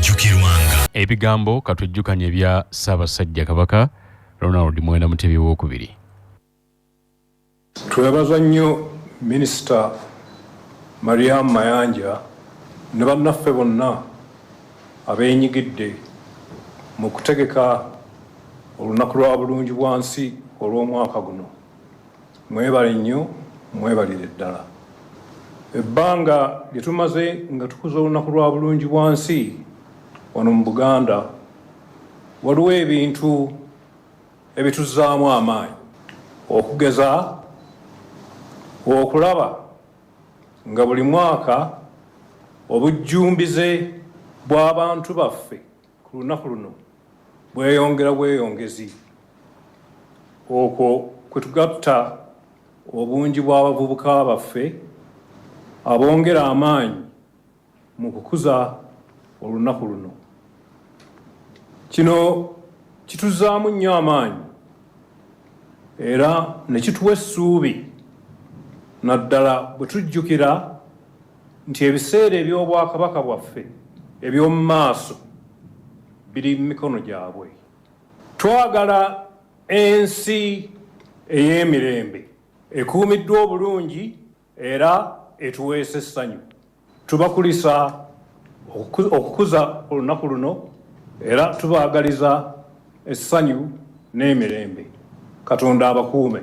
Binajukirwanga. Ebigambo katujjukanye bya Ssabasajja Kabaka Ronald Mwenda Mutebi w'okubiri. Twebaza nnyo Minisita Mariam Mayanja ne bannaffe bonna abeenyigidde mu kutegeka olunaku lwa Bulunji Bwansi olw'omwaka guno. Mwebale nnyo, mwebalire ddala. Ebbanga lye tumaze nga tukuza olunaku lwa Bulunji Bwansi wano mu Buganda waliwo ebintu ebituzzaamu amaanyi okugeza okulaba nga buli mwaka obujjumbize bw'abantu baffe ku lunaku luno bweyongera bweyongezi. Okwo kwe tugatta obungi bw'abavubuka baffe abongera amaanyi mu kukuza olunaku luno. Kino kituzzaamu nnyo amaanyi era ne kituwa essuubi naddala bwe tujjukira nti ebiseera eby'obwakabaka bwaffe eby'omu maaso biri mu mikono gyabwe. Twagala ensi ey'emirembe ekuumiddwa obulungi era etuweesa essanyu. Tubakulisa okukuza olunaku luno era tubaagaliza essanyu n'emirembe. Katonda abakuume.